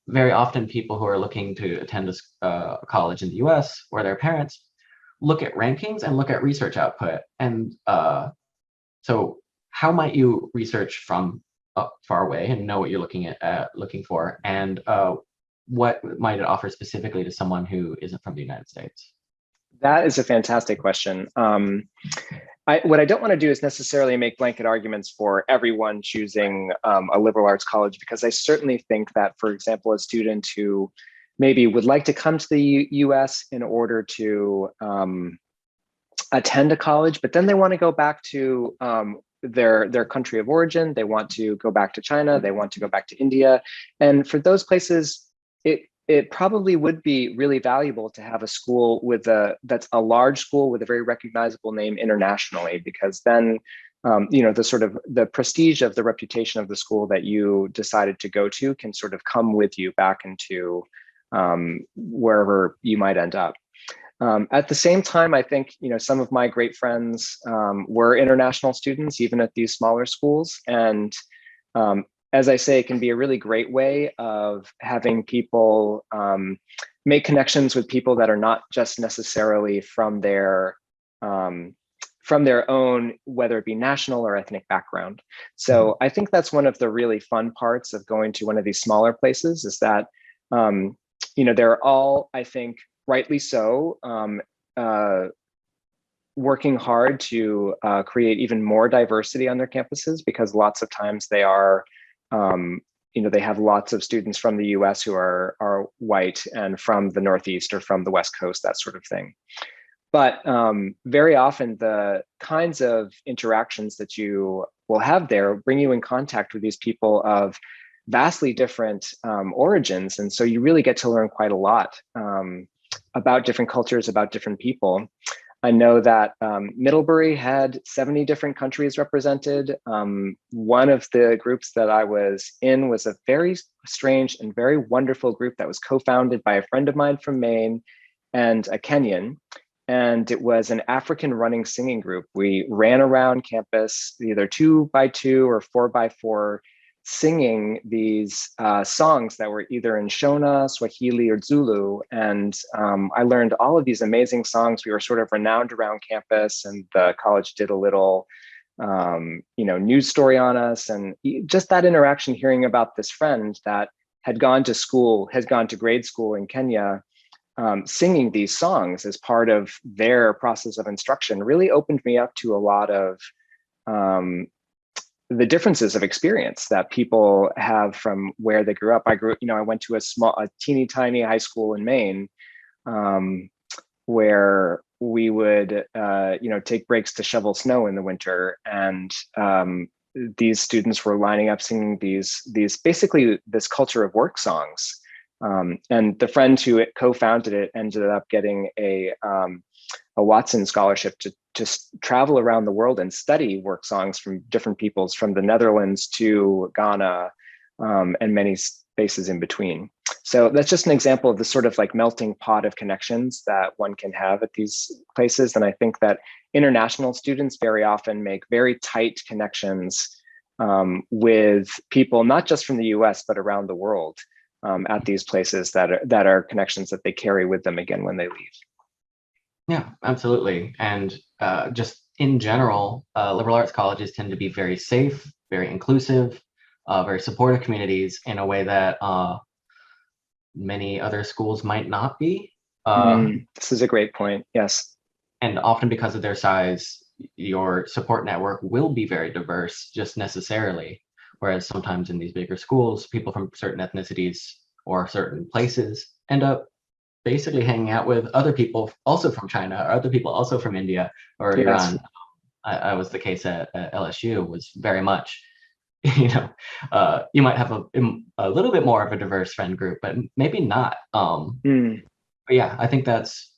very often people who are looking to attend a college in the US or their parents look at rankings and look at research output. And so how might you research from far away and know what you're looking for? And what might it offer specifically to someone who isn't from the United States? That is a fantastic question. What I don't want to do is necessarily make blanket arguments for everyone choosing a liberal arts college, because I certainly think that, for example, a student who maybe would like to come to the US in order to attend a college, but then they want to go back to their country of origin, they want to go back to China, they want to go back to India. And for those places, it probably would be really valuable to have a school that's a large school with a very recognizable name internationally, because then the prestige of the reputation of the school that you decided to go to can sort of come with you back into wherever you might end up. At the same time, I think some of my great friends were international students, even at these smaller schools, and as I say, it can be a really great way of having people make connections with people that are not just necessarily from their own, whether it be national or ethnic background. So I think that's one of the really fun parts of going to one of these smaller places, is that they're all, I think, rightly so, working hard to create even more diversity on their campuses, because lots of times they are they have lots of students from the US who are white and from the Northeast or from the West Coast, that sort of thing. But very often the kinds of interactions that you will have there bring you in contact with these people of vastly different origins. And so you really get to learn quite a lot about different cultures, about different people. I know that Middlebury had 70 different countries represented. One of the groups that I was in was a very strange and very wonderful group that was co-founded by a friend of mine from Maine and a Kenyan. And it was an African running singing group. We ran around campus, either 2x2 or 4x4, singing these songs that were either in Shona, Swahili, or Zulu. And I learned all of these amazing songs. We were sort of renowned around campus, and the college did a little news story on us. And just that interaction, hearing about this friend that had gone to grade school in Kenya, singing these songs as part of their process of instruction, really opened me up to a lot of the differences of experience that people have from where they grew up. I went to a teeny tiny high school in Maine, where we would, take breaks to shovel snow in the winter, and these students were lining up singing these basically this culture of work songs. And the friend who co-founded it ended up getting a Watson scholarship to travel around the world and study work songs from different peoples, from the Netherlands to Ghana, and many spaces in between. So that's just an example of the sort of like melting pot of connections that one can have at these places. And I think that international students very often make very tight connections with people, not just from the US, but around the world, at these places that are connections that they carry with them again when they leave. Yeah, absolutely. And just in general, liberal arts colleges tend to be very safe, very inclusive, very supportive communities in a way that many other schools might not be. This is a great point. Yes. And often because of their size, your support network will be very diverse just necessarily. Whereas sometimes in these bigger schools, people from certain ethnicities or certain places end up basically hanging out with other people also from China, or other people also from India or Yes. Iran. I was the case at LSU, was very much, you might have a little bit more of a diverse friend group, but maybe not. But yeah, I think that's,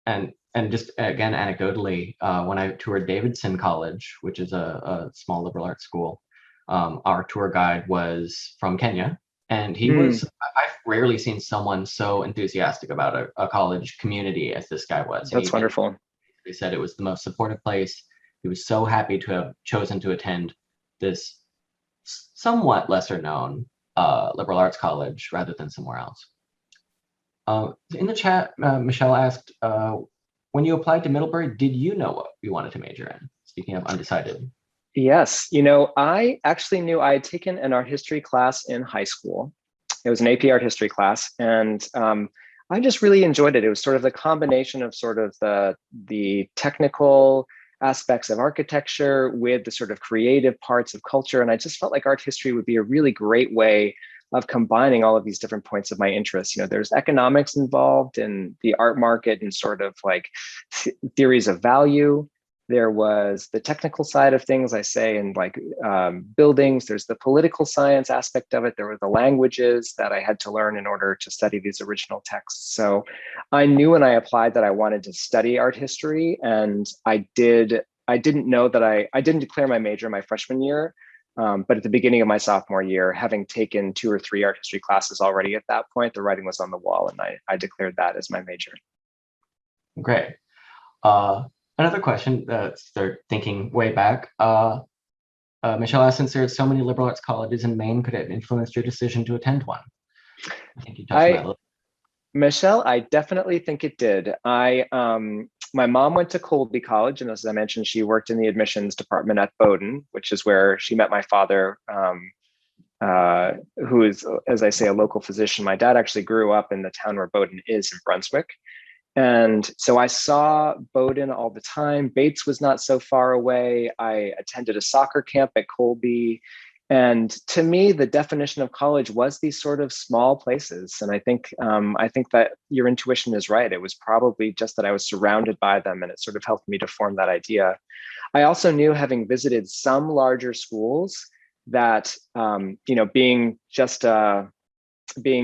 and just again, anecdotally, when I toured Davidson College, which is a small liberal arts school, our tour guide was from Kenya. And he was, I've rarely seen someone so enthusiastic about a college community as this guy was. That's wonderful. He said it was the most supportive place. He was so happy to have chosen to attend this somewhat lesser known liberal arts college rather than somewhere else. In the chat, Michelle asked, when you applied to Middlebury, did you know what you wanted to major in? Speaking of undecided. Yes, I actually knew I had taken an art history class in high school. It was an AP art history class, and I just really enjoyed it. It was sort of the combination of sort of the technical aspects of architecture with the sort of creative parts of culture, and I just felt like art history would be a really great way of combining all of these different points of my interest. There's economics involved in the art market and sort of like theories of value. There was the technical side of things, I say, and like buildings. There's the political science aspect of it. There were the languages that I had to learn in order to study these original texts. So I knew when I applied that I wanted to study art history, and I didn't know that I didn't declare my major my freshman year. But at the beginning of my sophomore year, having taken 2 or 3 art history classes already at that point, the writing was on the wall, and I declared that as my major. Great. Another question, start thinking way back. Michelle asked, since there's so many liberal arts colleges in Maine, could it have influenced your decision to attend one? I think you touched on that a little. Michelle, I definitely think it did. My mom went to Colby College, and as I mentioned, she worked in the admissions department at Bowdoin, which is where she met my father, who is, as I say, a local physician. My dad actually grew up in the town where Bowdoin is in Brunswick. And so I saw Bowdoin all the time. Bates was not so far away. I attended a soccer camp at Colby. And to me, the definition of college was these sort of small places. And I think that your intuition is right. It was probably just that I was surrounded by them, and it sort of helped me to form that idea. I also knew, having visited some larger schools, that being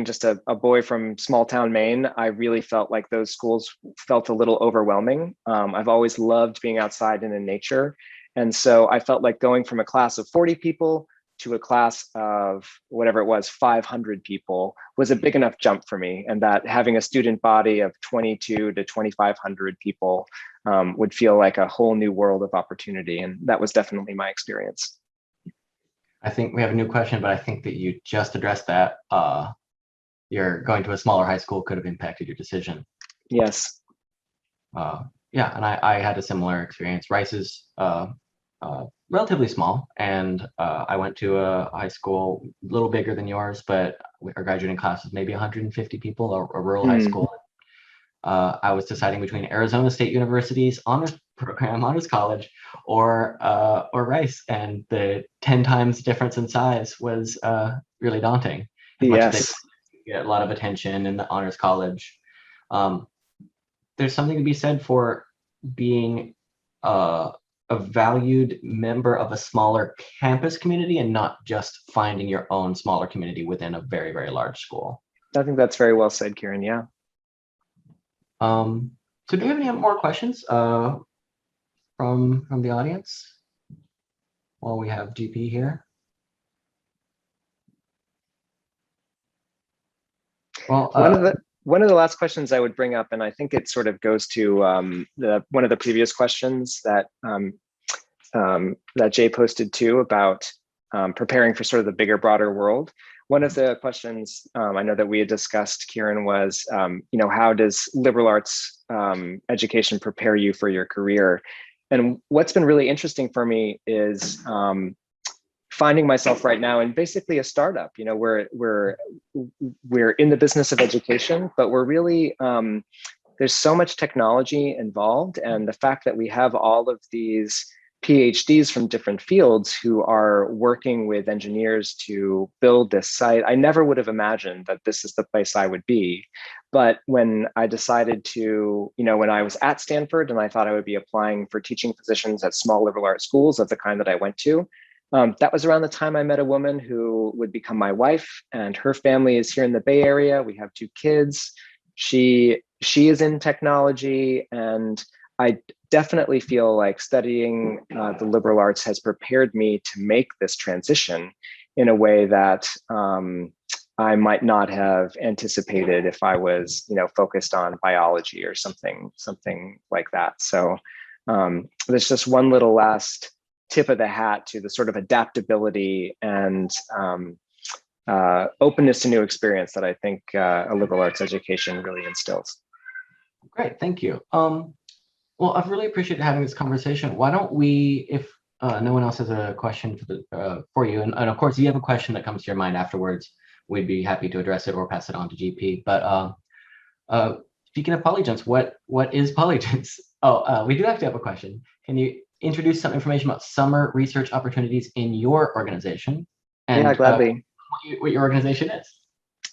just a boy from small town Maine, I really felt like those schools felt a little overwhelming. I've always loved being outside and in nature. And so I felt like going from a class of 40 people to a class of whatever it was, 500 people, was a big enough jump for me. And that having a student body of 22 to 2,500 people would feel like a whole new world of opportunity. And that was definitely my experience. I think we have a new question, but I think that you just addressed that. You're going to a smaller high school could have impacted your decision. Yes. Yeah, and I had a similar experience. Rice is relatively small, and I went to a high school a little bigger than yours, but our graduating class was maybe 150 people, a rural high school. I was deciding between Arizona State University's honors program, honors college, or Rice, and the 10 times difference in size was really daunting. As much as they get a lot of attention in the honors college, there's something to be said for being a valued member of a smaller campus community and not just finding your own smaller community within a very, very large school. I think that's very well said, Kieran. Yeah. So do you have any more questions from the audience while we have GP here? Well, one of the last questions I would bring up, and I think it sort of goes to one of the previous questions that that Jay posted too about preparing for sort of the bigger, broader world. One of the questions I know that we had discussed, Kieran, was, how does liberal arts education prepare you for your career? And what's been really interesting for me is finding myself right now in basically a startup. We're in the business of education, but we're really there's so much technology involved, and the fact that we have all of these PhDs from different fields who are working with engineers to build this site. I never would have imagined that this is the place I would be. But when I decided to, when I was at Stanford and I thought I would be applying for teaching positions at small liberal arts schools of the kind that I went to, that was around the time I met a woman who would become my wife, and her family is here in the Bay Area. We have 2 kids. She is in technology, and I definitely feel like studying the liberal arts has prepared me to make this transition in a way that I might not have anticipated if I was, focused on biology or something like that. So there's just one little last tip of the hat to the sort of adaptability and openness to new experience that I think a liberal arts education really instills. Great, thank you. Well, I've really appreciated having this conversation. Why don't we, if no one else has a question for you, and of course, if you have a question that comes to your mind afterwards, we'd be happy to address it or pass it on to GP. But speaking of polygents, what is polygents? Oh, we do actually have a question. Can you introduce some information about summer research opportunities in your organization? And yeah, gladly. What your organization is?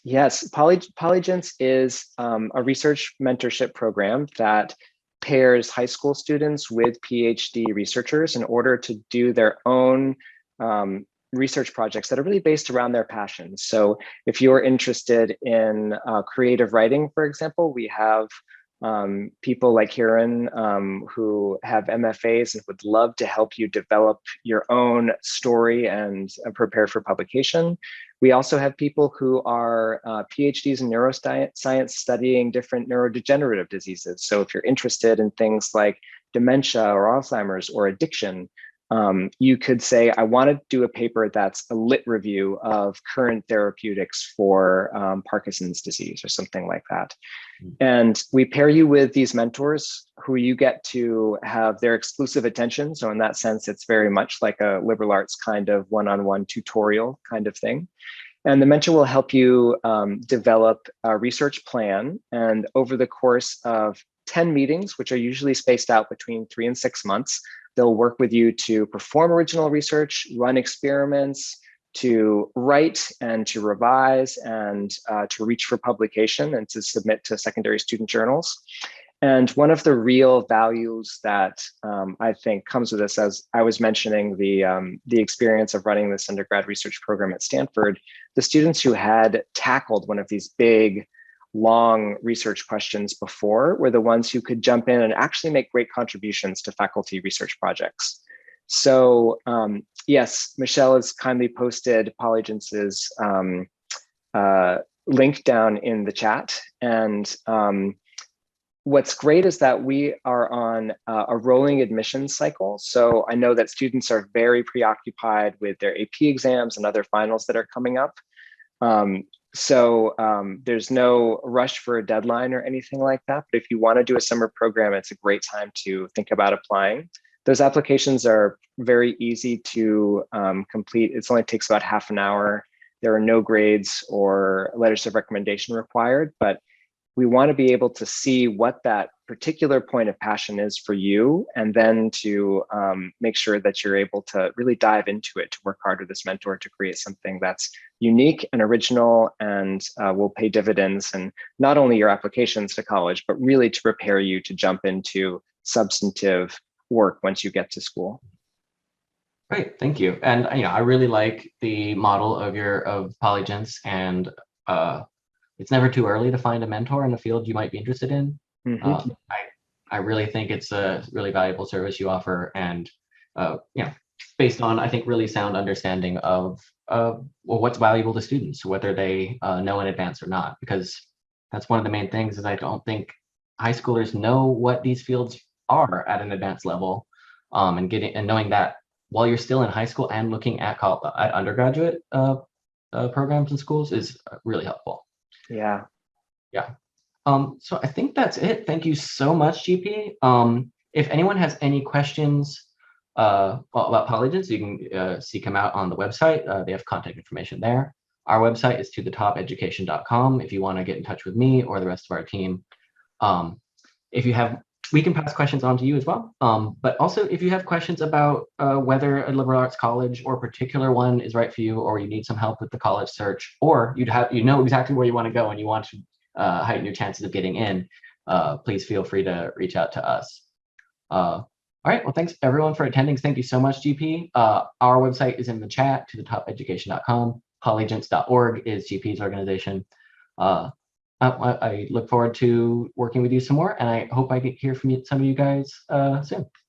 Yes, Polygents is a research mentorship program that pairs high school students with PhD researchers in order to do their own research projects that are really based around their passions. So if you're interested in creative writing, for example, we have people like Kieran who have MFAs and would love to help you develop your own story and prepare for publication. We also have people who are PhDs in neuroscience studying different neurodegenerative diseases. So if you're interested in things like dementia or Alzheimer's or addiction, you could say, I want to do a paper that's a lit review of current therapeutics for Parkinson's disease or something like that. And we pair you with these mentors who you get to have their exclusive attention. So in that sense, it's very much like a liberal arts kind of one-on-one tutorial kind of thing. And the mentor will help you develop a research plan. And over the course of 10 meetings, which are usually spaced out between 3 and 6 months, they'll work with you to perform original research, run experiments, to write and to revise and to reach for publication and to submit to secondary student journals. And one of the real values that I think comes with this, as I was mentioning the experience of running this undergrad research program at Stanford, the students who had tackled one of these big, long research questions before were the ones who could jump in and actually make great contributions to faculty research projects. So yes, Michelle has kindly posted Polygence's link down in the chat. And what's great is that we are on a rolling admissions cycle. So I know that students are very preoccupied with their AP exams and other finals that are coming up. So there's no rush for a deadline or anything like that. But if you want to do a summer program, it's a great time to think about applying. Those applications are very easy to complete. It only takes about half an hour. There are no grades or letters of recommendation required, but we want to be able to see what that particular point of passion is for you, and then to make sure that you're able to really dive into it, to work hard with this mentor to create something that's unique and original and will pay dividends in not only your applications to college, but really to prepare you to jump into substantive work once you get to school. Great, thank you. And I really like the model of Polygence, and it's never too early to find a mentor in a field you might be interested in. Mm-hmm. I really think it's a really valuable service you offer, and based on, I think, really sound understanding of what's valuable to students, whether they know in advance or not, because that's one of the main things is I don't think high schoolers know what these fields are at an advanced level, and knowing that while you're still in high school and looking at undergraduate programs and schools is really helpful. Yeah. Yeah. So I think that's it. Thank you so much, GP. If anyone has any questions about Polygence, you can seek them out on the website. They have contact information there. Our website is tothetopeducation.com if you want to get in touch with me or the rest of our team. We can pass questions on to you as well. But also, if you have questions about whether a liberal arts college or a particular one is right for you, or you need some help with the college search, or you know exactly where you want to go and you want to heighten your chances of getting in, please feel free to reach out to us. All right, well, thanks everyone for attending. Thank you so much, GP. Our website is in the chat, tothetopeducation.com. Polygence.org is GP's organization. I look forward to working with you some more, and I hope I get hear from some of you guys soon.